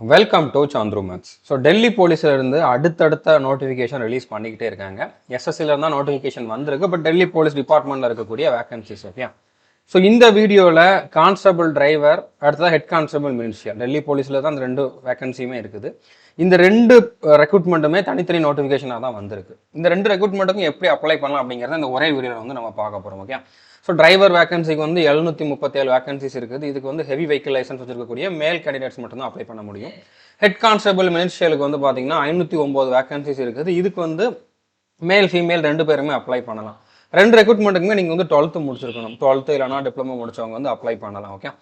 Welcome to Chandru maths. So Delhi போலீஸ்ல இருந்து அடுத்தடுத்த நோட்டிஃபிகேஷன் ரிலீஸ் பண்ணிக்கிட்டே இருக்காங்க. எஸ்எஸ்சில இருந்தால் நோட்டிஃபிகேஷன் வந்திருக்கு, பட் டெல்லி போலீஸ் டிபார்ட்மெண்ட்ல இருக்கக்கூடிய வேகன்சிஸ். ஓகே, ஸோ இந்த வீடியோவில் கான்ஸ்டபிள் டிரைவர், அடுத்ததான் ஹெட் கான்ஸ்டபிள் மினிஸ்ட்ரியல், டெல்லி போலீஸில் தான் அந்த ரெண்டு வேகன்சியுமே இருக்குது. இந்த ரெண்டு ரெக்ரூட்மெண்ட்டுமே தனித்தனி நோட்டிஃபிகேஷனாக தான் வந்திருக்கு. இந்த ரெண்டு ரெக்ரூட்மெண்ட்டுக்கும் எப்படி அப்ளை பண்ணலாம் அப்படிங்கிறத இந்த ஒரே வீடியோவில் வந்து நம்ம பார்க்க போகிறோம். ஓகே, ஸோ டிரைவர் வேகன்சிக்கு வந்து 737 வேகன்சிஸ் இருக்குது. இதுக்கு வந்து ஹெவி வெஹிக்கிள் லைசன்ஸ் வச்சிருக்கக்கூடிய மேல் கேண்டிடேட்ஸ் மட்டும்தான் அப்ளை பண்ண முடியும். ஹெட் கான்ஸ்டபிள் மினிஸ்ட்ரியலுக்கு வந்து பார்த்தீங்கன்னா 509 வேகன்சிஸ் இருக்குது. இதுக்கு வந்து மேல் ஃபீமேல் ரெண்டு பேருமே அப்ளை பண்ணலாம். ரெண்டு ரெக்ரூட்மெண்ட்டுக்குமே நீங்கள் வந்து 12th முடிச்சிருக்கணும். 12th இல்லைனா டிப்ளமோ முடிச்சவங்க வந்து அப்ளை பண்ணலாம். ஓகே,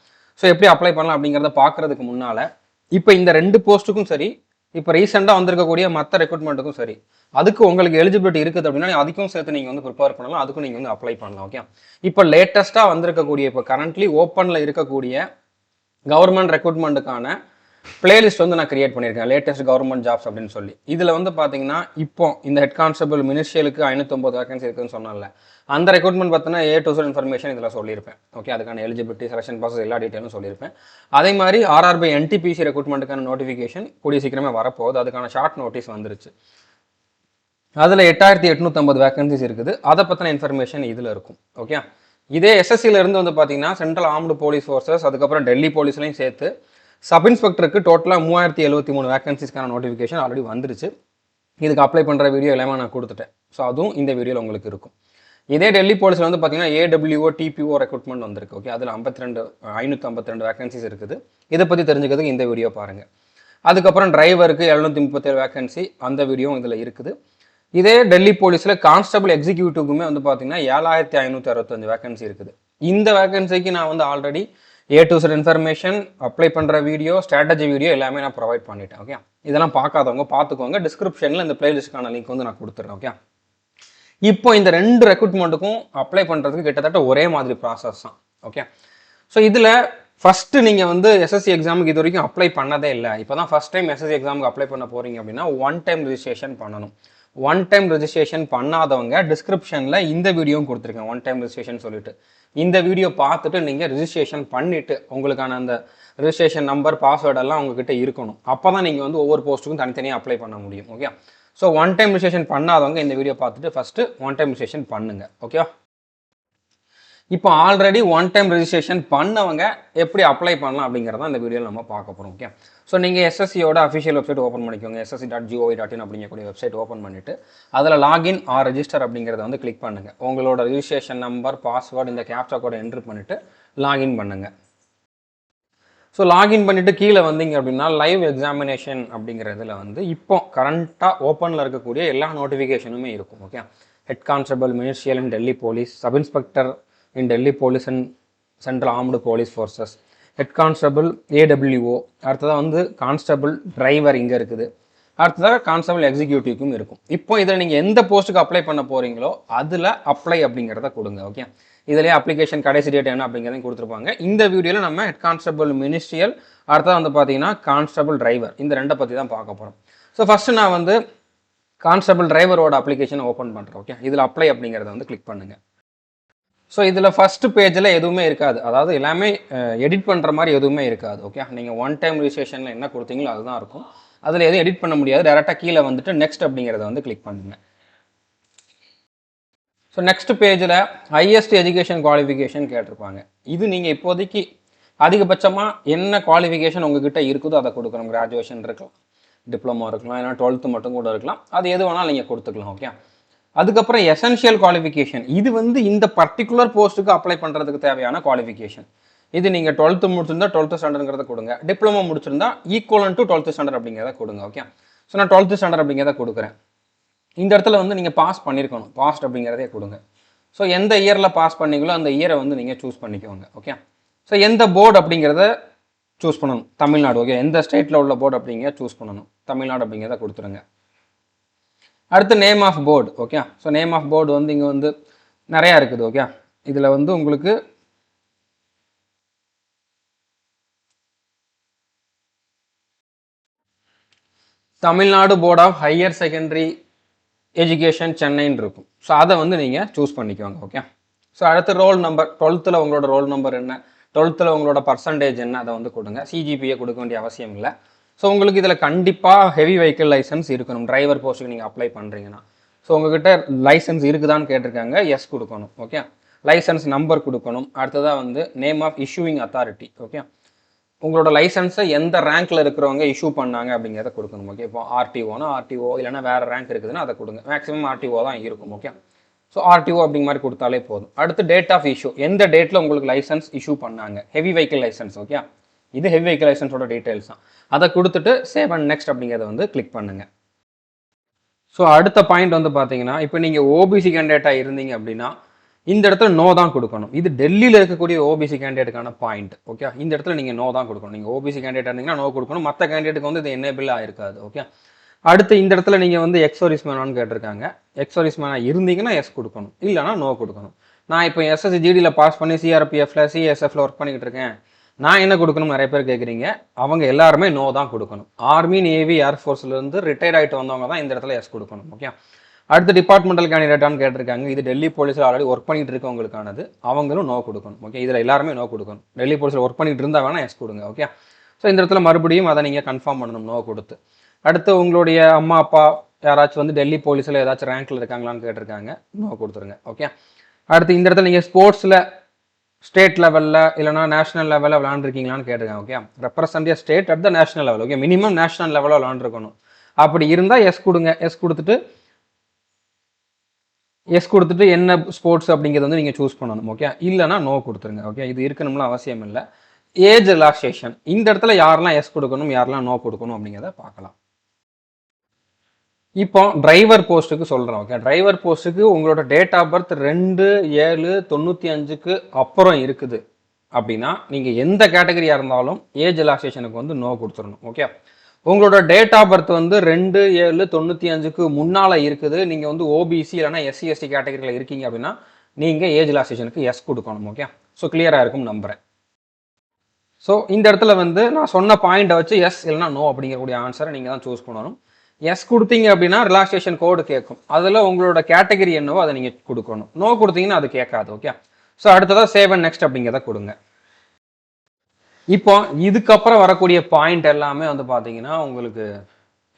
ஸோ எப்படி அப்ளை பண்ணலாம் அப்படிங்கிறத பார்க்கறதுக்கு முன்னால் இப்போ இந்த ரெண்டு போஸ்ட்டுக்கும் சரி, இப்போ ரீசெண்டாக வந்திருக்கக்கூடிய மற்ற ரெக்ரூட்மெண்ட்டுக்கும் சரி, அதுக்கு உங்களுக்கு எலிஜிபிலிட்டி இருக்குது அப்படின்னா அதுக்கும் சேர்த்து நீங்கள் வந்து ப்ரிப்பேர் பண்ணலாம், அதுக்கும் நீங்கள் வந்து அப்ளை பண்ணலாம். ஓகே, இப்போ லேட்டஸ்ட்டாக வந்திருக்கக்கூடிய, இப்போ கரண்ட்லி ஓப்பனில் இருக்கக்கூடிய கவர்மெண்ட் ரெக்ரூட்மெண்ட்டுக்கான பிளேலிஸ்ட் வந்து நான் கிரியேட் பண்ணியிருக்கேன், லேட்டஸ்ட் கவர்மெண்ட் ஜாப்ஸ் அப்படின்னு சொல்லி. இதில் வந்து பார்த்தீங்கன்னா இப்போ இந்த ஹெட் கான்ஸ்டபிள் மினிஸ்ட்ரியலுக்கு 509 வேகன்சி இருக்குன்னு சொன்னால, அந்த ரெக்ரூட்மெண்ட் பார்த்தீங்கன்னா A to Z இன்ஃபர்மேஷன் இதில் சொல்லியிருப்பேன். ஓகே, அதுக்கான எலிஜிபிலிட்டி, செலக்ஷன் ப்ராசஸ் எல்லா டீட்டெயிலும் சொல்லியிருப்பேன். அதே மாதிரி RRB NTPC ரெக்ரூட்மெண்ட்டுக்கான நோட்டிஃபிகேஷன் கூடிய சீக்கிரமே வரப்போகுது. அதுக்கான ஷார்ட் நோட்டீஸ் வந்துருச்சு. அதில் 8850 வேகன்சிஸ் இருக்குது. அதை பற்றின இன்ஃபர்மேஷன் இதில் இருக்கும். ஓகே, இதே எஸ்எஸ்சியில் இருந்து வந்து பார்த்தீங்கன்னா சென்ட்ரல் ஆர்ம்டு போலீஸ் ஃபோர்ஸஸ், அதுக்கப்புறம் டெல்லி போலீஸ்லையும் சேர்த்து சப் இன்ஸ்பெக்டருக்கு டோட்டலாக 3073 வேகன்சிஸ்க்கான நோட்டிஃபிகேஷன் ஆல்ரெடி வந்துருச்சு. இதுக்கு அப்ளை பண்ணுற வீடியோ எல்லாமே நான் கொடுத்துட்டேன். ஸோ அதுவும் இந்த வீடியோவில் உங்களுக்கு இருக்கும். இதே டெல்லி போலீஸில் வந்து பார்த்தீங்கன்னா AWO TPO ரெக்ரூட்மெண்ட் வந்திருக்கு. ஓகே, அதில் 552 வேகன்சிஸ் இருக்குது. இதை பற்றி தெரிஞ்சுக்கிறதுக்கு இந்த வீடியோ பாருங்கள். அதுக்கப்புறம் டிரைவருக்கு 737 வேகன்சி, அந்த வீடியோவும் இதில் இருக்குது. இதே டெல்லி போலீஸில் கான்ஸ்டபிள் எக்ஸிக்யூட்டிவ்க்குமே வந்து பார்த்தீங்கன்னா 7565 வேகன்சி இருக்குது. இந்த வேகன்சிக்கு நான் வந்து already A to Z information, apply பண்ணுற வீடியோ, ஸ்ட்ராட்டஜி வீடியோ எல்லாமே நான் ப்ரொவைட் பண்ணிட்டேன். ஓகே, இதெல்லாம் பார்க்காதவங்க பார்த்துக்கோங்க. டிஸ்கிரிப்ஷனில் இந்த பிளேலிஸ்ட்கான லிங்க் வந்து நான் கொடுத்துட்றேன். ஓகே, இப்போ இந்த ரெண்டு ரெக்ரூட்மெண்ட்டுக்கும் அப்ளை பண்ணுறதுக்கு கிட்டத்தட்ட ஒரே மாதிரி ப்ராசஸ் தான். ஓகே, ஸோ இதில் ஃபஸ்ட்டு நீங்கள் வந்து எஸ்எஸ்சி எக்ஸாமுக்கு இது வரைக்கும் அப்ளை பண்ணதே இல்லை, இப்போ தான் ஃபஸ்ட் டைம் எஸ்எஸ்சி எக்ஸாமுக்கு அப்ளை பண்ண போகிறீங்க அப்படின்னா ஒன் டைம் ரிஜிஸ்ட்ரேஷன் பண்ணணும். ஒன் டைம் ரெஜிஸ்ட்ரேஷன் பண்ணாதவங்க டிஸ்கிரிப்ஷனில் இந்த வீடியோவும் கொடுத்துருக்கேன், ஒன் டைம் ரெஜிஸ்ட்ரேஷன் சொல்லிட்டு. இந்த வீடியோ பார்த்துட்டு நீங்கள் ரிஜிஸ்ட்ரேஷன் பண்ணிவிட்டு உங்களுக்கான அந்த ரிஜிஸ்ட்ரேஷன் நம்பர், பாஸ்வேர்டெல்லாம் உங்ககிட்ட இருக்கணும். அப்போ தான் நீங்கள் வந்து ஒவ்வொரு போஸ்ட்டுக்கும் தனித்தனியாக அப்ளை பண்ண முடியும். Okay, so one time registration பண்ணாதவங்க இந்த வீடியோ பார்த்துட்டு ஃபஸ்ட்டு ஒன் டைம் ரெஜிஸ்ட்ரேஷன் பண்ணுங்கள். ஓகே, இப்போ ஆல்ரெடி ஒன் டைம் ரெஜிஸ்ட்ரேஷன் பண்ணவங்க எப்படி அப்ளை பண்ணலாம் அப்படிங்கிறத இந்த வீடியோவில் நம்ம பார்க்க போகிறோம். ஓகே, ஸோ நீங்கள் எஸ்எஸ்சியோட அஃபிஷியல் வெப்சைட் ஓப்பன் பண்ணிக்கோங்க. ssc.gov.in அப்படிங்கக்கூடிய வெப்சைட் ஓப்பன் பண்ணிவிட்டு அதில் லாகின் ஆர் ரெஜிஸ்டர் அப்படிங்கிறத வந்து கிளிக் பண்ணுங்கள். உங்களோட ரெஜிஸ்ட்ரேஷன் நம்பர், பாஸ்வேர்டு, இந்த கேப்சா கோடை என்ட்ரு பண்ணிவிட்டு லாகின் பண்ணுங்கள். ஸோ லாகின் பண்ணிவிட்டு கீழே வந்தீங்க அப்படின்னா லைவ் எக்ஸாமினேஷன் அப்படிங்கிறதுல வந்து இப்போ கரண்ட்டாக ஓப்பனில் இருக்கக்கூடிய எல்லா நோட்டிஃபிகேஷனுமே இருக்கும். Okay, head constable ministerial in Delhi police, sub inspector in Delhi Police and Central Armed Police Forces, Head Constable AWO, அடுத்ததாக வந்து கான்ஸ்டபிள் டிரைவர் இங்கே இருக்குது, அடுத்ததாக கான்ஸ்டபிள் எக்ஸிக்யூட்டிவ்க்கும் இருக்கும். இப்போ இதில் நீங்கள் எந்த போஸ்ட்டுக்கு அப்ளை பண்ண போகிறீங்களோ அதில் அப்ளை அப்படிங்கிறத கொடுங்க. ஓகே, இதிலே அப்ளிகேஷன் கடைசி டேட் என்ன அப்படிங்கிறதையும் கொடுத்துருப்பாங்க. இந்த வீடியோவில் நம்ம ஹெட் கான்ஸ்டபிள் மினிஸ்ட்ரியல், அடுத்ததாக வந்து பார்த்தீங்கன்னா கான்ஸ்டபிள் டிரைவர், இந்த ரெண்டை பற்றி தான் பார்க்க போகிறோம். ஸோ ஃபஸ்ட்டு நான் வந்து கான்ஸ்டபிள் டிரைவரோட அப்ளிகேஷனை ஓப்பன் பண்ணுறேன். ஓகே, இதில் அப்ளை அப்படிங்கிறத வந்து கிளிக் பண்ணுங்கள். ஸோ இதில் ஃபஸ்ட்டு பேஜில் எதுவுமே இருக்காது, அதாவது எல்லாமே எடிட் பண்ணுற மாதிரி எதுவுமே இருக்காது. ஓகே, நீங்கள் ஒன் டைம் ரிஜிஸ்ட்ரேஷனில் என்ன கொடுத்தீங்களோ அதுதான் இருக்கும். அதில் எதுவும் எடிட் பண்ண முடியாது. டேரெக்டாக கீழே வந்துட்டு நெக்ஸ்ட் அப்படிங்கிறத வந்து கிளிக் பண்ணுங்கள். ஸோ நெக்ஸ்ட் பேஜில் ஹையஸ்ட் எஜுகேஷன் குவாலிஃபிகேஷன் கேட்டிருப்பாங்க. இது நீங்கள் இப்போதைக்கு அதிகபட்சமாக என்ன குவாலிஃபிகேஷன் உங்ககிட்ட இருக்குதோ அதை கொடுக்கணும். கிராஜுவேஷன் இருக்கலாம், டிப்ளமோ இருக்கலாம், இல்லைனா 12th மட்டும் கூட இருக்கலாம். அது எது வேணாலும் நீங்கள் கொடுத்துக்கலாம். ஓகே, அதுக்கப்புறம் எசென்ஷியல் குவாலிஃபிகேஷன், இது வந்து இந்த பர்டிகுலர் போஸ்ட்டுக்கு அப்ளை பண்ணுறதுக்கு தேவையான குவாலிஃபிகேஷன். இது நீங்கள் 12th முடிச்சிருந்தா 12th ஸ்டாண்டர்ட்ங்கிறத கொடுங்க, டிப்ளமோ முடிச்சிருந்தா ஈக்குவலன் டு 12th ஸ்டாண்டர்ட் அப்படிங்கிறத கொடுங்க. ஓகே, ஸோ நான் 12th ஸ்டாண்டர்ட் அப்படிங்கிறத கொடுக்குறேன். இந்த இடத்துல வந்து நீங்கள் பாஸ் பண்ணியிருக்கணும், பாஸ்ட் அப்படிங்கிறதே கொடுங்க. ஸோ எந்த இயரில் பாஸ் பண்ணீங்களோ அந்த இயரை வந்து நீங்கள் சூஸ் பண்ணிக்கோங்க. ஓகே, ஸோ எந்த போர்டு அப்படிங்கிறத சூஸ் பண்ணணும், தமிழ்நாடு. ஓகே, எந்த ஸ்டேட்டில் உள்ள போர்டு அப்படிங்கிறத சூஸ் பண்ணணும், தமிழ்நாடு அப்படிங்கிறத கொடுத்துருங்க. அடுத்து name of board. Okay, so name of board வந்து இங்கே வந்து நிறையா இருக்குது. ஓகே, இதில் வந்து உங்களுக்கு Tamil Nadu board of higher secondary education சென்னைன்னு இருக்கும். ஸோ அதை வந்து நீங்கள் சூஸ் பண்ணிக்கோங்க. ஓகே, ஸோ அடுத்து ரோல் நம்பர், 12th உங்களோட ரோல் நம்பர் என்ன, 12th உங்களோட பர்சன்டேஜ் என்ன, அதை வந்து கொடுங்க. CGPA கொடுக்க வேண்டிய அவசியம் இல்லை. ஸோ உங்களுக்கு இதில் கண்டிப்பாக ஹெவி வெஹிக்கிள் லைசன்ஸ் இருக்கணும் டிரைவர் போஸ்ட்டுக்கு நீங்கள் அப்ளை பண்ணுறீங்கன்னா. ஸோ உங்ககிட்ட லைசன்ஸ் இருக்குதான்னு கேட்டிருக்காங்க, எஸ் கொடுக்கணும். ஓகே, லைசன்ஸ் நம்பர் கொடுக்கணும். அடுத்ததாக வந்து name of issuing authority. Okay, உங்களோட லைசன்ஸை எந்த ரேங்க்ல இருக்கிறவங்க இஷ்யூ பண்ணாங்க அப்படிங்கிறத கொடுக்கணும். ஓகே, இப்போ ஆர்டிஓனா ஆர்டிஓ, இல்லைனா வேறு ரேங்க் இருக்குதுன்னா அதை கொடுங்க. மேக்ஸிமம் ஆர்டிஓ தான் இருக்கும். ஓகே, ஸோ ஆர்டிஓ அப்படிங்க மாதிரி கொடுத்தாலே போதும். அடுத்து டேட் ஆஃப் இஷ்யூ, எந்த டேட்டில் உங்களுக்கு லைசன்ஸ் இஷ்யூ பண்ணாங்க, ஹெவி வெஹிக்கிள் லைசன்ஸ். ஓகே, இது ஹெவி வெஹிக்கிள் லைசன்ஸோட டீட்டெயில்ஸ் தான். அதை கொடுத்துட்டு சேவ் அண்ட் நெக்ஸ்ட் அப்படிங்கிறத வந்து கிளிக் பண்ணுங்க. ஸோ அடுத்த பாயிண்ட் வந்து பார்த்தீங்கன்னா, இப்போ நீங்கள் ஓபிசி கேண்டிடேட்டாக இருந்தீங்க அப்படின்னா இந்த இடத்துல நோ தான் கொடுக்கணும். இது டெல்லியில் இருக்கக்கூடிய ஓபிசி கேண்டிடேட்டுக்கான பாயிண்ட். ஓகே, இந்த இடத்துல நீங்கள் நோ தான் கொடுக்கணும். நீங்கள் ஓபிசி கேண்டிடேட் இருந்தீங்கன்னா நோ கொடுக்கணும். மற்ற கேண்டிடேட்டுக்கு வந்து இது என்னேபிள் ஆயிருக்காது. ஓகே, அடுத்து இந்த இடத்துல நீங்கள் வந்து எக்ஸோரிஸ் மேனான்னு கேட்டிருக்காங்க. எக்ஸோரிஸ் மேனா இருந்தீங்கன்னா எஸ் கொடுக்கணும், இல்லைனா நோ கொடுக்கணும். நான் இப்போ எஸ்எஸ்சி ஜிடியில் பாஸ் பண்ணி சிஆர்பிஎஃப்ல சிஎஸ்எஃப்ல ஒர்க் பண்ணிக்கிட்டு இருக்கேன், நான் என்ன கொடுக்கணும் நிறைய பேர் கேட்குறீங்க. அவங்க எல்லாருமே நோ தான் கொடுக்கணும். ஆர்மி, நேவி, ஏர்ஃபோர்ஸ்லேருந்து ரிட்டையர்ட் ஆகிட்டு வந்தவங்க தான் இந்த இடத்துல எஸ் கொடுக்கணும். ஓகே, அடுத்து டிபார்ட்மெண்டல் கேண்டிடேட்டான்னு கேட்டிருக்காங்க. இது டெல்லி போலீஸில் ஆல்ரெடி ஒர்க் பண்ணிட்டு இருக்கவங்களுக்கானது, அவங்களும் நோ கொடுக்கணும். ஓகே, இதில் எல்லாருமே நோ கொடுக்கணும். டெல்லி போலீஸில் ஒர்க் பண்ணிட்டு இருந்தால் வேணால் எஸ் கொடுங்க. ஓகே, ஸோ இந்த இடத்துல மறுபடியும் அதை நீங்கள் கன்ஃபார்ம் பண்ணணும் நோ கொடுத்து. அடுத்து உங்களுடைய அம்மா அப்பா யாராச்சும் வந்து டெல்லி போலீஸில் ஏதாச்சும் ரேங்க்ல இருக்காங்களான்னு கேட்டிருக்காங்க, நோ கொடுத்துருங்க. ஓகே, அடுத்து இந்த இடத்துல நீங்கள் ஸ்போர்ட்ஸில் ஸ்டேட் லெவலில் இல்லைனா நேஷனல் லெவலில் விளாண்டுருக்கீங்களான்னு கேட்டிருக்காங்க. Okay, represent stayed at the national level. Okay, minimum national லெவலில் விளாண்டுருக்கணும். அப்படி இருந்தால் எஸ் கொடுங்க. எஸ் கொடுத்துட்டு என்ன ஸ்போர்ட்ஸ் அப்படிங்கிறது வந்து நீங்கள் சூஸ் பண்ணணும். ஓகே, இல்லைனா நோ கொடுத்துருங்க. ஓகே, இது இருக்கணும்னு அவசியம் இல்லை. ஏஜ் ரிலாக்ஸேஷன், இந்த இடத்துல யாரெல்லாம் எஸ் கொடுக்கணும் யாரெல்லாம் நோ கொடுக்கணும் அப்படிங்கிறத பார்க்கலாம். இப்போ டிரைவர் போஸ்ட்டுக்கு சொல்கிறேன். ஓகே, டிரைவர் போஸ்ட்டுக்கு உங்களோட டேட் ஆஃப் பர்த் 2/7/95க்கு அப்புறம் இருக்குது அப்படின்னா நீங்கள் எந்த கேட்டகரியாக இருந்தாலும் ஏஜ் ரிலாக்ஸேஷனுக்கு வந்து நோ கொடுத்துடணும். ஓகே, உங்களோட டேட் ஆஃப் பர்த் வந்து 2/7/95க்கு முன்னால் இருக்குது, நீங்கள் வந்து ஓபிசி இல்லைனா எஸ்சி எஸ்டி கேட்டகரியில் இருக்கீங்க அப்படின்னா நீங்கள் ஏஜ் ரிலாக்ஸேஷனுக்கு எஸ் கொடுக்கணும். ஓகே, ஸோ கிளியராக இருக்கும் நம்புகிறேன். ஸோ இந்த இடத்துல வந்து நான் சொன்ன பாயிண்டை வச்சு எஸ் இல்லைனா நோ அப்படிங்கக்கூடிய ஆன்சரை நீங்கள் தான் சூஸ் பண்ணணும். எஸ் கொடுத்தீங்க அப்படின்னா ரிலாக்ஸேஷன் கோடு கேட்கும், அதில் உங்களோட கேட்டகரி என்னவோ அதை நீங்கள் கொடுக்கணும். நோ கொடுத்தீங்கன்னா அது கேட்காது. ஓகே, ஸோ அடுத்ததாக சேவ் அண்ட் நெக்ஸ்ட் அப்படிங்கிறத கொடுங்க. இப்போ இதுக்கப்புறம் வரக்கூடிய பாயிண்ட் எல்லாமே வந்து பார்த்தீங்கன்னா உங்களுக்கு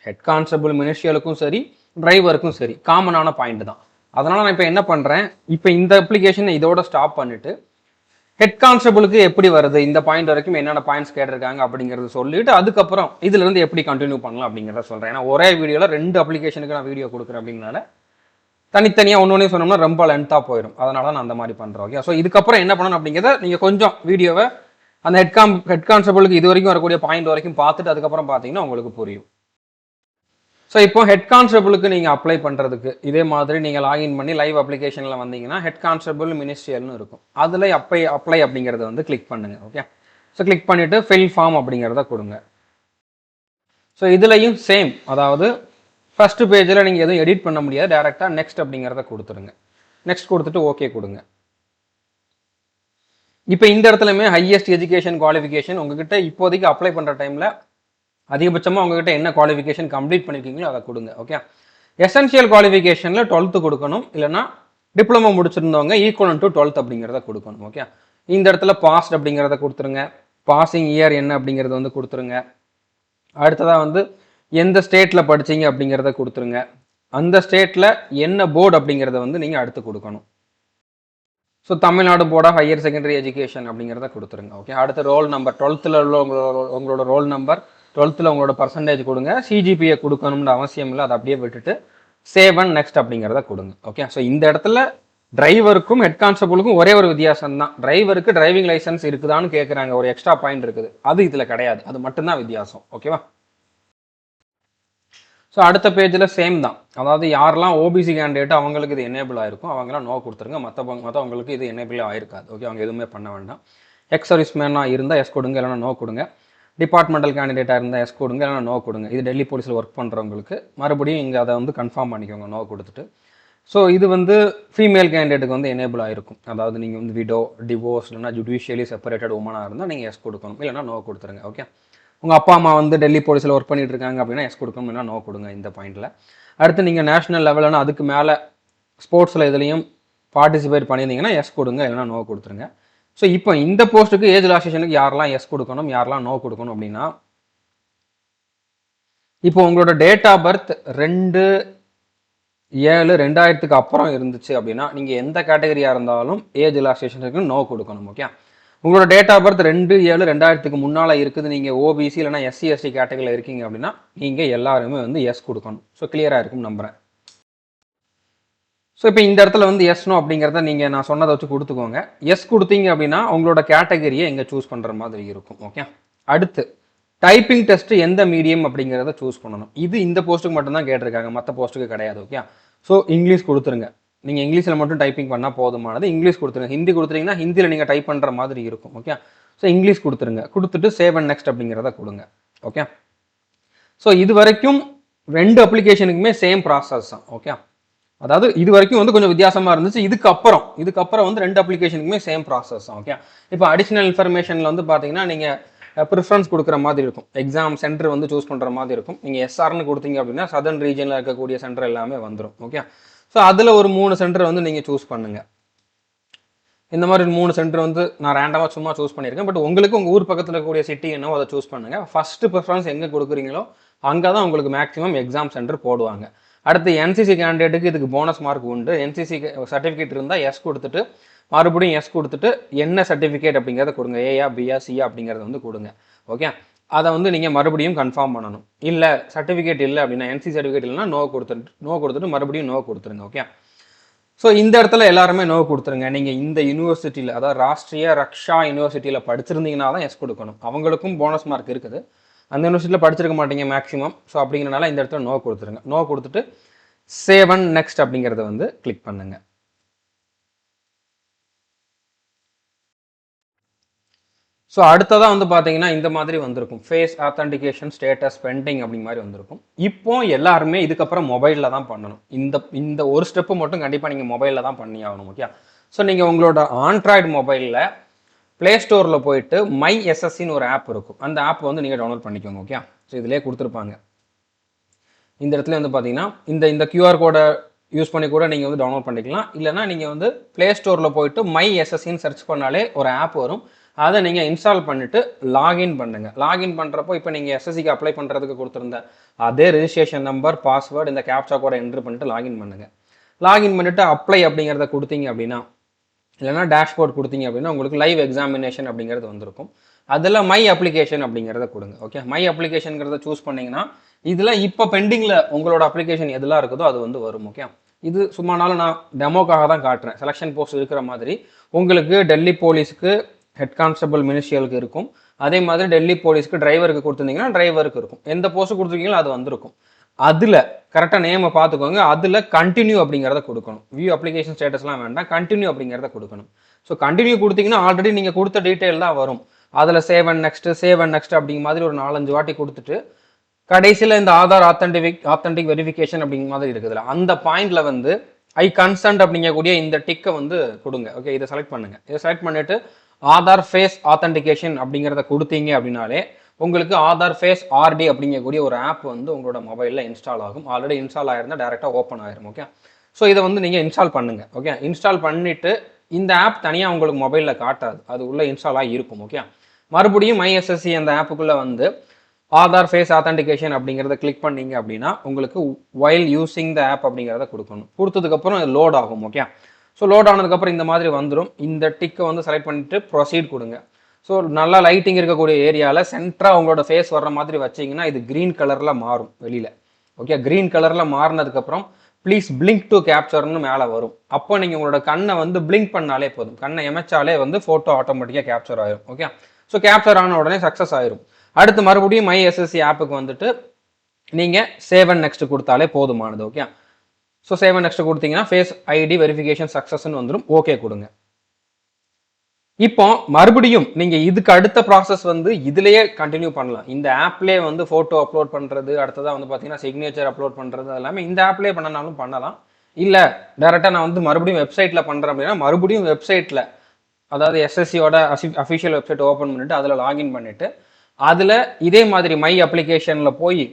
ஹெட் கான்ஸ்டபிள் மினிஸ்ட்ரியலுக்கும் சரி டிரைவருக்கும் சரி காமனான பாயிண்ட் தான். அதனால் நான் இப்போ என்ன பண்ணுறேன், இப்போ இந்த அப்ளிகேஷனை இதோட ஸ்டாப் பண்ணிவிட்டு ஹெட் கான்ஸ்டபிளுக்கு எப்படி வருது, இந்த பாயிண்ட் வரைக்கும் என்னென்ன பாயிண்ட்ஸ் கேட்டிருக்காங்க அப்படிங்கிறது சொல்லிட்டு அதுக்கப்புறம் இதுலேருந்து எப்படி கண்டினியூ பண்ணலாம் அப்படிங்கிறத சொல்கிறேன். ஏன்னா ஒரே வீடியோவில் 2 அப்ளிகேஷனுக்கு நான் வீடியோ கொடுக்குறேன் அப்படிங்கிறனால தனித்தனியாக ஒன்று சொன்னோம்னா ரொம்ப லென்த்தாக போயிடும். அதனால நான் அந்த மாதிரி பண்ணுறேன். ஓகே, ஸோ இதுக்கப்புறம் என்ன பண்ணணும் அப்படிங்கிறத நீங்கள் கொஞ்சம் வீடியோவை அந்த ஹெட் கான்ஸ்டபிளுக்கு இது வரைக்கும் வரக்கூடிய பாயிண்ட் வரைக்கும் பார்த்துட்டு அதுக்கப்புறம் பார்த்தீங்கன்னா உங்களுக்கு புரியும். ஸோ இப்போ ஹெட் கான்ஸ்டபிளுக்கு நீங்கள் அப்ளை பண்ணுறதுக்கு இதே மாதிரி நீங்கள் லாகின் பண்ணி லைவ் அப்ளிகேஷனில் வந்தீங்கன்னா ஹெட் கான்ஸ்டபிள் மினிஸ்ட்ரியல்னு இருக்கும், அதில் அப்ளை அப்படிங்கிறத வந்து கிளிக் பண்ணுங்கள். ஓகே, ஸோ கிளிக் பண்ணிவிட்டு ஃபில் ஃபார்ம் அப்படிங்கிறத கொடுங்க. ஸோ இதுலையும் சேம், அதாவது ஃபர்ஸ்ட் பேஜில் நீங்கள் எதுவும் எடிட் பண்ண முடியாது, டேரெக்டாக நெக்ஸ்ட் அப்படிங்கிறத கொடுத்துருங்க. நெக்ஸ்ட் கொடுத்துட்டு ஓகே கொடுங்க. இப்போ இந்த இடத்துலையுமே ஹையஸ்ட் எஜுகேஷன் குவாலிஃபிகேஷன் உங்ககிட்ட இப்போதைக்கு அப்ளை பண்ணுற டைமில் அதிகபட்சமாக உங்ககிட்ட என்ன குவாலிஃபிகேஷன் கம்ப்ளீட் பண்ணியிருக்கீங்களோ அதை கொடுங்க. ஓகே, எசென்ஷியல் குவாலிஃபிகேஷனில் 12th கொடுக்கணும், இல்லைனா டிப்ளமோ முடிச்சிருந்தவங்க ஈக்குவல் டு 12th அப்படிங்கிறத கொடுக்கணும். ஓகே, இந்த இடத்துல பாஸ்ட் அப்படிங்கிறத கொடுத்துருங்க. பாசிங் இயர் என்ன அப்படிங்கிறத வந்து கொடுத்துருங்க. அடுத்ததாக வந்து எந்த ஸ்டேட்டில் படிச்சீங்க அப்படிங்கிறத கொடுத்துருங்க. அந்த ஸ்டேட்டில் என்ன போர்டு அப்படிங்கிறத வந்து நீங்கள் அடுத்து கொடுக்கணும். So Tamil Nadu board of higher secondary education அப்படிங்கிறத கொடுத்துருங்க. ஓகே, அடுத்த ரோல் நம்பர் 12th உள்ள உங்களோட ரோல் நம்பர், 12th உங்களோட பர்சன்டேஜ் கொடுங்க. சிஜிபிஏ கொடுக்கணும்னு அவசியம் இல்லை, அதை அப்படியே விட்டுட்டு சேவ் அண்ட் நெக்ஸ்ட் அப்படிங்கிறத கொடுங்க. ஓகே, ஸோ இந்த இடத்துல டிரைவருக்கும் ஹெட் கான்ஸ்டபிளுக்கும் ஒரே ஒரு வித்தியாசம் தான். டிரைவருக்கு டிரைவிங் லைசன்ஸ் இருக்குதான்னு கேட்குறாங்க, ஒரு எக்ஸ்ட்ரா பாயிண்ட் இருக்குது, அது இதில் கிடையாது, அது மட்டும்தான் வித்தியாசம். ஓகேவா? ஸோ அடுத்த பேஜில் சேம் தான், அதாவது யாரெல்லாம் ஓபிசி கேண்டிடேட் அவங்களுக்கு இது எனேபிள் ஆயிருக்கும் அவங்களாம் நோ கொடுத்துருங்க, மற்றவங்களுக்கு இது எனேபிள் ஆயிருக்காது. ஓகே, அவங்க எதுவுமே பண்ண வேண்டாம். எக்ஸ் சர்வீஸ் மேனாக இருந்தால் எஸ் கொடுங்க, இல்லைனா நோ கொடுங்க. டிபார்ட்மெண்டல் கேண்டிடேட்டாக இருந்தால் எஸ் கொடுங்க, இல்லைனா நோ கொடுங்க. இது டெல்லி போலீஸில் ஒர்க் பண்ணுறவங்களுக்கு மறுபடியும் இங்கே அதை வந்து கன்ஃபார்ம் பண்ணிக்கோங்க நோ கொடுத்துட்டு. ஸோ இது வந்து ஃபீமேல் கேண்டிடேட்டுக்கு வந்து எனேபிள் ஆகிருக்கும், அதாவது நீங்கள் வந்து விடோ, டிவோர்ஸ் இல்லைனா ஜுடிஷியலி செப்பரேட்டட் உமனாக இருந்தால் நீங்கள் எஸ் கொடுக்கணும், இல்லைனா நோ கொடுத்துருங்க. ஓகே, உங்கள் அப்பா அம்மா வந்து டெல்லி போலீஸில் ஒர்க் பண்ணிட்டு இருக்காங்க அப்படின்னா எஸ் கொடுக்கணும், இல்லைனா நோ கொடுங்க இந்த பாயிண்டில். அடுத்து நீங்கள் நேஷனல் லெவலில் அதுக்கு மேலே ஸ்போர்ட்ஸில் இதுலேயும் பார்ட்டிசிபேட் பண்ணியிருந்தீங்கன்னா எஸ் கொடுங்க, இல்லைனா நோ கொடுத்துருங்க. ஸோ இப்போ இந்த போஸ்ட்டுக்கு ஏஜ் ரிலாக்ஸேஷனுக்கு யாரெல்லாம் எஸ் கொடுக்கணும் யாரெல்லாம் நோ கொடுக்கணும் அப்படின்னா, இப்போ உங்களோட டேட் ஆஃப் பர்த் 2/7/2000 அப்புறம் இருந்துச்சு அப்படின்னா நீங்கள் எந்த கேட்டகரியாக இருந்தாலும் ஏஜ் ரிலாக்ஸேஷனுக்கு நோ கொடுக்கணும். ஓகே, உங்களோட டேட் ஆஃப் பர்த் 2/7/2000 முன்னால் இருக்குது, நீங்கள் ஓபிசி இல்லைனா எஸ்சி எஸ்டி கேட்டகரியில் இருக்கீங்க அப்படின்னா நீங்கள் எல்லாருமே வந்து எஸ் கொடுக்கணும். ஸோ கிளியராக இருக்கும் நம்புகிறேன். ஸோ இப்போ இந்த இடத்துல வந்து எஸ் நோ அப்படிங்கிறத நீங்கள் நான் சொன்னதை வச்சு கொடுத்துக்கோங்க. எஸ் கொடுத்தீங்க அப்படின்னா உங்களோட கேட்டகரியை எங்கே சூஸ் பண்ணுற மாதிரி இருக்கும். ஓகே, அடுத்து டைப்பிங் டெஸ்ட் எந்த மீடியம் அப்படிங்கிறத சூஸ் பண்ணணும். இது இந்த போஸ்ட்டுக்கு மட்டும்தான் கேட்டிருக்காங்க, மற்ற போஸ்ட்டுக்கு கிடையாது. ஓகே, ஸோ இங்கிலீஷ் கொடுத்துருங்க. நீங்கள் இங்கிலீஷில் மட்டும் டைப்பிங் பண்ணால் போதுமானது. இங்கிலீஷ் கொடுத்துருங்க. ஹிந்தி கொடுத்துருங்கன்னா ஹிந்தியில் நீங்கள் டைப் பண்ணுற மாதிரி இருக்கும். ஓகே, ஸோ இங்கிலீஷ் கொடுத்துருங்க. கொடுத்துட்டு சேவ் அண்ட் நெக்ஸ்ட் அப்படிங்கிறத கொடுங்க. ஓகே, ஸோ இது வரைக்கும் 2 அப்ளிகேஷனுக்குமே சேம் ப்ராசஸ் தான். ஓகே, அதாவது இது வரைக்கும் வந்து கொஞ்சம் வித்தியாசமாக இருந்துச்சு. இதுக்கப்புறம் வந்து 2 அப்ளிகேஷனுக்குமே சேம் ப்ராசஸ் தான். ஓகே, இப்போ அடிஷ்னல் இன்ஃபர்மேஷனில் வந்து பார்த்தீங்கன்னா நீங்கள் ப்ரிஃபரன்ஸ் கொடுக்குற மாதிரி இருக்கும். எக்ஸாம் சென்டர் வந்து சூஸ் பண்ணுற மாதிரி இருக்கும். நீங்கள் எஸ்ஆர்னு கொடுத்தீங்க அப்படின்னா சதர்ன் ரீஜனில் இருக்கக்கூடிய சென்டர் எல்லாமே வந்துடும். ஓகே, ஸோ அதில் ஒரு 3 சென்டர் வந்து நீங்கள் சூஸ் பண்ணுங்கள். இந்த மாதிரி 3 சென்டர் வந்து நான் ரேண்டமாக சும்மா சூஸ் பண்ணியிருக்கேன். பட் உங்களுக்கு உங்கள் ஊர் பக்கத்தில் இருக்கக்கூடிய சிட்டி என்னவோ அதை சூஸ் பண்ணுங்கள். ஃபஸ்ட்டு ப்ரிஃபரன்ஸ் எங்கே கொடுக்குறீங்களோ அங்கே தான் உங்களுக்கு மேக்ஸிமம் எக்ஸாம் சென்டர் போடுவாங்க. அடுத்து என்சிசி கேண்டிடேட்டுக்கு இதுக்கு போனஸ் மார்க் உண்டு. என்சிசி சர்டிஃபிகேட் இருந்தால் எஸ் கொடுத்துட்டு மறுபடியும் எஸ் கொடுத்துட்டு என்ன சர்டிஃபிகேட் அப்படிங்கிறத கொடுங்க. ஏயா பியா சியா அப்படிங்கிறத வந்து கொடுங்க. ஓகே, அதை வந்து நீங்கள் மறுபடியும் கன்ஃபார்ம் பண்ணணும். இல்லை சர்டிஃபிகேட் இல்லை அப்படின்னா என்சி சர்டிஃபிகேட் இல்லைன்னா நோ கொடுத்துட்டு மறுபடியும் நோ கொடுத்துருங்க. ஓகே, ஸோ இந்த இடத்துல எல்லாருமே நோ கொடுத்துருங்க. நீங்கள் இந்த யூனிவர்சிட்டியில், அதாவது ராஷ்ட்ரிய ரக்ஷா யூனிவர்சிட்டியில் படிச்சிருந்தீங்கன்னா தான் எஸ் கொடுக்கணும். அவங்களுக்கும் போனஸ் மார்க் இருக்குது. அந்த யூனிவர்சிட்டியில் படிச்சிருக்க மாட்டீங்க மேக்ஸிமம். ஸோ அப்படிங்கிறனால இந்த இடத்துல நோ கொடுத்துருங்க. நோ கொடுத்துட்டு சேவ் அண்ட் நெக்ஸ்ட் அப்படிங்கிறத வந்து கிளிக் பண்ணுங்க. ஸோ அடுத்ததாக வந்து பார்த்தீங்கன்னா இந்த மாதிரி வந்திருக்கும். ஃபேஸ் ஆத்தன்டிகேஷன் ஸ்டேட்டஸ் பெண்டிங் அப்படிங்கிற மாதிரி வந்திருக்கும். இப்போ எல்லாருமே இதுக்கப்புறம் மொபைலில் தான் பண்ணணும். இந்த ஒரு ஸ்டெப்பு மட்டும் கண்டிப்பாக நீங்கள் மொபைலில் தான் பண்ணி ஆகணும். ஓகே, ஸோ நீங்கள் உங்களோட ஆண்ட்ராய்டு மொபைலில் ப்ளே ஸ்டோரில் போயிட்டு மை எஸ்எஸ்சின்னு ஒரு ஆப் இருக்கும். அந்த ஆப் வந்து நீங்கள் டவுன்லோட் பண்ணிக்கோங்க. ஓகே, ஸோ இதிலே கொடுத்துருப்பாங்க. இந்த இடத்துல வந்து பார்த்தீங்கன்னா இந்த கியூஆர் கோடை யூஸ் பண்ணி கூட நீங்கள் வந்து டவுன்லோட் பண்ணிக்கலாம். இல்லைனா நீங்கள் வந்து ப்ளே ஸ்டோரில் போயிட்டு மை எஸ்எஸ்சின்னு சர்ச் பண்ணாலே ஒரு ஆப் வரும். அதை நீங்கள் இன்ஸ்டால் பண்ணிவிட்டு லாகின் பண்ணுங்கள். லாகின் பண்ணுறப்போ இப்போ நீங்கள் எஸ்எஸ்சிக்கு அப்ளை பண்ணுறதுக்கு கொடுத்துருந்த அதே ரெஜிஸ்ட்ரேஷன் நம்பர், பாஸ்வேர்டு, இந்த கேப்சா கோடை என்ட்ரு பண்ணிட்டு லாகின் பண்ணுங்கள். லாகின் பண்ணிவிட்டு அப்ளை அப்படிங்கிறத கொடுத்தீங்க அப்படின்னா, இல்லைனா டேஷ்போர்ட் கொடுத்தீங்க அப்படின்னா உங்களுக்கு லைவ் எக்ஸாமினேஷன் அப்படிங்கிறது வந்திருக்கும். அதில் மை அப்ளிகேஷன் அப்படிங்கிறத கொடுங்க. ஓகே, மை அப்ளிகேஷனுங்கிறத சூஸ் பண்ணிங்கன்னா இதில் இப்போ பெண்டிங்கில் உங்களோட அப்ளிகேஷன் எதெல்லாம் இருக்குதோ அது வந்து வரும். ஓகே, இது சும்மானாலும் நான் டெமோக்காக தான் காட்டுறேன். செலெக்ஷன் போஸ்ட் இருக்கிற மாதிரி உங்களுக்கு டெல்லி போலீஸுக்கு ஹெட் கான்ஸ்டபிள் மினிஸ்ட்ரியலுக்கு இருக்கும். அதே மாதிரி டெல்லி போலீஸ்க்கு டிரைவருக்கு கொடுத்துருந்தீங்கன்னா டிரைவருக்கு இருக்கும். எந்த போஸ்ட் கொடுத்துருக்கீங்களோ அது வந்திருக்கும். அதில் கரெக்டாக நேமை பார்த்துக்கோங்க. அதில் கண்டினியூ அப்படிங்கிறத கொடுக்கணும். வியூ அப்ளிகேஷன் ஸ்டேட்டஸ்லாம் வேண்டாம், கண்டினியூ அப்படிங்கிறத கொடுக்கணும். ஸோ கண்டினியூ கொடுத்தீங்கன்னா ஆல்ரெடி நீங்கள் கொடுத்த டீட்டெயில் தான் வரும். அதில் சேவ் அண்ட் நெக்ஸ்ட் அப்படிங்கிற மாதிரி ஒரு 4-5 வாட்டி கொடுத்துட்டு கடைசியில் இந்த ஆதார் ஆத்தன்டிக் வெரிஃபிகேஷன் அப்படிங்கிற மாதிரி இருக்குதுல்ல, அந்த பாயிண்ட்ல வந்து ஐ கன்சன்ட் அப்படிங்கக்கூடிய இந்த டிக்கை வந்து கொடுங்க. ஓகே, இதை செலக்ட் பண்ணுங்க. இதை செலக்ட் பண்ணிட்டு ஆதார் ஃபேஸ் ஆத்தன்டிகேஷன் அப்படிங்கிறத கொடுத்தீங்க அப்படின்னாலே உங்களுக்கு ஆதார் ஃபேஸ் ஆர்டி அப்படிங்கக்கூடிய ஒரு ஆப் வந்து உங்களோட மொபைலில் இன்ஸ்டால் ஆகும். ஆல்ரெடி இன்ஸ்டால் ஆயிருந்தால் டேரெக்டாக ஓப்பன் ஆயிரும். ஓகே, ஸோ இதை வந்து நீங்கள் இன்ஸ்டால் பண்ணுங்க. ஓகே, இன்ஸ்டால் பண்ணிட்டு இந்த ஆப் தனியாக உங்களுக்கு மொபைலில் காட்டாது, அது உள்ளே இன்ஸ்டால் ஆகி இருக்கும். ஓகே, மறுபடியும் மைஎஸ்எஸ்சி அந்த ஆப்புக்குள்ளே வந்து ஆதார் ஃபேஸ் ஆத்தன்டிகேஷன் அப்படிங்கிறத கிளிக் பண்ணீங்க அப்படின்னா உங்களுக்கு வைல் யூசிங் த ஆப் அப்படிங்கிறத கொடுக்கணும். கொடுத்ததுக்கப்புறம் அது லோட் ஆகும். ஓகே, ஸோ லோட் ஆனதுக்கப்புறம் இந்த மாதிரி வந்துடும். இந்த டிக்கை வந்து செலக்ட் பண்ணிட்டு ப்ரொசீட் கொடுங்க. ஸோ நல்லா லைட்டிங் இருக்கக்கூடிய ஏரியாவில் சென்டராக உங்களோட ஃபேஸ் வர்ற மாதிரி வச்சிங்கன்னா இது க்ரீன் கலரில் மாறும் வெளியில். ஓகே, க்ரீன் கலரில் மாறினதுக்கப்புறம் ப்ளீஸ் பிளிங்க் டு கேப்சர்னு மேலே வரும். அப்போ நீங்கள் உங்களோட கண்ணை வந்து பிளிங்க் பண்ணாலே போதும், கண்ணை எமைச்சாலே வந்து ஃபோட்டோ ஆட்டோமேட்டிக்காக கேப்சர் ஆயிரும். ஓகே, ஸோ கேப்சர் ஆன உடனே சக்ஸஸ் ஆயிரும். அடுத்து மறுபடியும் மை எஸ்எஸ்சி ஆப்புக்கு வந்துட்டு நீங்கள் சேவ் அண்ட் நெக்ஸ்ட் கொடுத்தாலே போதுமானது. Okay, so save and next கொடுத்தீங்கன்னா ஃபேஸ் ஐடி வெரிஃபிகேஷன் சக்ஸஸ்ன்னு வந்துடும். ஓகே கொடுங்க. இப்போ மறுபடியும் நீங்கள் இதுக்கு அடுத்த ப்ராசஸ் வந்து இதுலேயே கண்டினியூ பண்ணலாம். இந்த ஆப்லேயே வந்து ஃபோட்டோ அப்லோட் பண்ணுறது, அடுத்ததாக வந்து பார்த்தீங்கன்னா சிக்னேச்சர் அப்லோட் பண்ணுறது எல்லாமே இந்த ஆப்லேயே பண்ணனாலும் பண்ணலாம். இல்லை டேரெக்டாக நான் வந்து மறுபடியும் வெப்சைட்டில் பண்ணுறேன் அப்படின்னா மறுபடியும் வெப்சைட்டில், அதாவது எஸ்எஸ்சியோட அஃபிஷியல் வெப்சைட் ஓப்பன் பண்ணிவிட்டு அதில் லாகின் பண்ணிவிட்டு அதில் இதே மாதிரி மை அப்ளிகேஷனில் போய்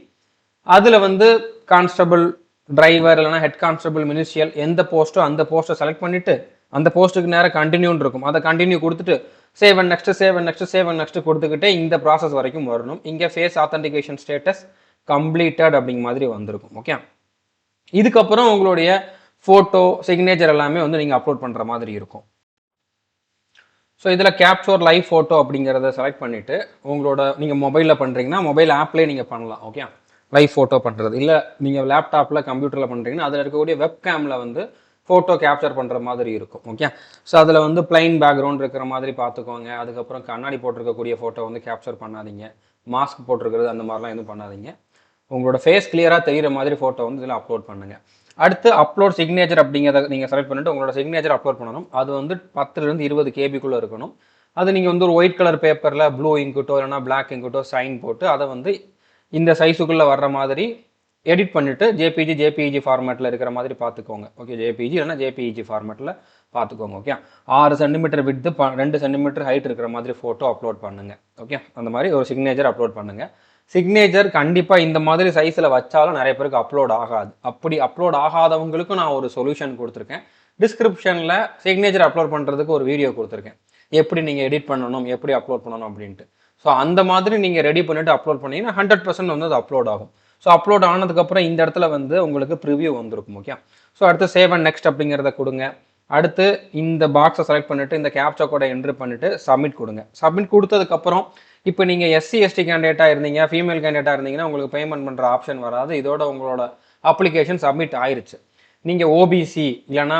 அதில் வந்து கான்ஸ்டபிள், டிரைவர் இல்லைனா ஹெட் கான்ஸ்டபிள் மினிஸ்ட்ரியல் எந்த போஸ்ட்டோ அந்த போஸ்ட்டை செலக்ட் பண்ணிவிட்டு அந்த போஸ்ட்டுக்கு நேரம் கண்டினியூன்னு இருக்கும். அதை கண்டினியூ கொடுத்துட்டு சேவ் அண்ட் நெக்ஸ்ட் கொடுத்துக்கிட்டே இந்த ப்ராசஸ் வரைக்கும் வரணும். இங்கே ஃபேஸ் ஆத்தன்டிகேஷன் ஸ்டேட்டஸ் கம்ப்ளீட்டட் அப்படிங்கிற மாதிரி வந்திருக்கும். ஓகே, இதுக்கப்புறம் உங்களுடைய ஃபோட்டோ சிக்னேச்சர் எல்லாமே வந்து நீங்கள் அப்லோட் பண்ணுற மாதிரி இருக்கும். ஸோ இதில் கேப்சர் லைவ் ஃபோட்டோ அப்படிங்கிறத செலக்ட் பண்ணிவிட்டு உங்களோட நீங்கள் மொபைலில் பண்ணுறீங்கன்னா மொபைல் ஆப்லேயே நீங்கள் பண்ணலாம். ஓகே, லைவ் ஃபோட்டோ பண்ணுறது இல்லை நீங்கள் லேப்டாப்பில் கம்ப்யூட்டரில் பண்ணுறீங்கன்னா அதில் இருக்கக்கூடிய வெப்கேமில் வந்து ஃபோட்டோ கேப்சர் பண்ணுற மாதிரி இருக்கும். ஓகே, ஸோ அதில் வந்து பிளைன் பேக்ரவுண்ட் இருக்கிற மாதிரி பார்த்துக்கோங்க. அதுக்கப்புறம் கண்ணாடி போட்டிருக்கக்கூடிய ஃபோட்டோ வந்து கேப்சர் பண்ணாதீங்க. மாஸ்க் போட்டிருக்கிறது அந்த மாதிரிலாம் எதுவும் பண்ணாதீங்க. உங்களோட ஃபேஸ் கிளியராக தெரிகிற மாதிரி ஃபோட்டோ வந்து இதில் அப்லோட் பண்ணுங்கள். அடுத்து அப்லோட் சிக்னேச்சர் அப்படிங்கிறத நீங்கள் செலக்ட் பண்ணிட்டு உங்களோட சிக்னேச்சர் அப்லோட் பண்ணணும். அது வந்து 10 20 கேபிக்குள்ளே இருக்கணும். அது நீங்கள் வந்து ஒரு ஒயிட் கலர் பேப்பரில் ப்ளூ இங்குட்டோ இல்லைனா பிளாக் இங்குட்டோ சைன் போட்டு அதை வந்து இந்த சைஸுக்குள்ளே வர்ற மாதிரி எடிட் பண்ணிவிட்டு ஜேபிஜி ஃபார்மேட்டில் இருக்கிற மாதிரி பார்த்துக்கோங்க. ஓகே, ஜேபிஜி இல்லைனா ஜேபிஇஜி ஃபார்மேட்டில் பார்த்துக்கோங்க. ஓகே, 6 சென்டிமீட்டர் விட்டு 2 சென்டிமீட்டர் ஹைட் இருக்கிற மாதிரி ஃபோட்டோ அப்லோட் பண்ணுங்கள். ஓகே, அந்த மாதிரி ஒரு சிக்னேச்சர் அப்லோட் பண்ணுங்கள். சிக்னேச்சர் கண்டிப்பாக இந்த மாதிரி சைஸில் வச்சாலும் நிறைய பேருக்கு அப்லோட் ஆகாது. அப்படி அப்லோட் ஆகாதவங்களுக்கும் நான் ஒரு சொல்யூஷன் கொடுத்துருக்கேன். டிஸ்கிரிப்ஷனில் சிக்னேச்சர் அப்லோட் பண்ணுறதுக்கு ஒரு வீடியோ கொடுத்துருக்கேன், எப்படி நீங்கள் எடிட் பண்ணணும், எப்படி அப்லோட் பண்ணணும் அப்படின்ட்டு. ஸோ அந்த மாதிரி நீங்கள் ரெடி பண்ணிவிட்டு அப்லோட் பண்ணிங்கன்னா 100% வந்து அது அப்லோட் ஆகும். ஸோ அப்லோட் ஆனதுக்கப்புறம் இந்த இடத்துல வந்து உங்களுக்கு ப்ரிவியூ வந்திருக்கும். ஓகே, ஸோ அடுத்து சேவ் அண்ட் நெக்ஸ்ட் அப்படிங்கிறத கொடுங்க. அடுத்து இந்த பாக்ஸை செலக்ட் பண்ணிவிட்டு இந்த கேப்சா கோடை என்ட்ரு பண்ணிவிட்டு சப்மிட் கொடுங்க. சப்மிட் கொடுத்ததுக்கப்புறம் இப்போ நீங்கள் எஸ்சி எஸ்டி கேண்டிடேட்டாக இருந்தீங்க, ஃபீமேல் கேண்டிடேட்டாக இருந்தீங்கன்னா உங்களுக்கு பேமெண்ட் பண்ணுற ஆப்ஷன் வராது. இதோட உங்களோட அப்ளிகேஷன் சப்மிட் ஆயிடுச்சு. நீங்கள் ஓபிசி இல்லைனா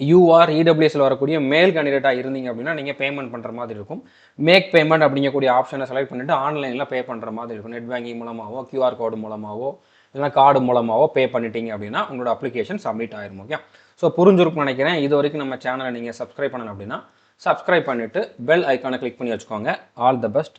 யூஆர் இடபிள்யூஎஸ்ல வரக்கூடிய மேல் கேண்டிடேட்டாக இருந்தீங்க அப்படின்னா நீங்கள் பேமெண்ட் பண்ணுற மாதிரி இருக்கும். மேக் பேமெண்ட் அப்படிங்கக்கூடிய ஆப்ஷனை செலக்ட் பண்ணிவிட்டு ஆன்லைனில் பே பண்ணுற மாதிரி இருக்கும். நெட் பேங்கிங் மூலமாகவோ கியூஆர் கோடு மூலமாகவோ இல்லைனா கார்டு மூலமாகவோ பே பண்ணிட்டீங்க அப்படின்னா உங்களோட அப்ளிகேஷன் சப்மிட் ஆயிரும். ஓகே, ஸோ புரிஞ்சிருக்கும்னு நினைக்கிறேன். இது வரைக்கும் நம்ம சேனலை நீங்கள் சப்ஸ்கிரைப் பண்ணணும் அப்படின்னா சப்ஸ்கிரைப் பண்ணிவிட்டு பெல் ஐக்கானை கிளிக் பண்ணி வச்சுக்கோங்க. All the best.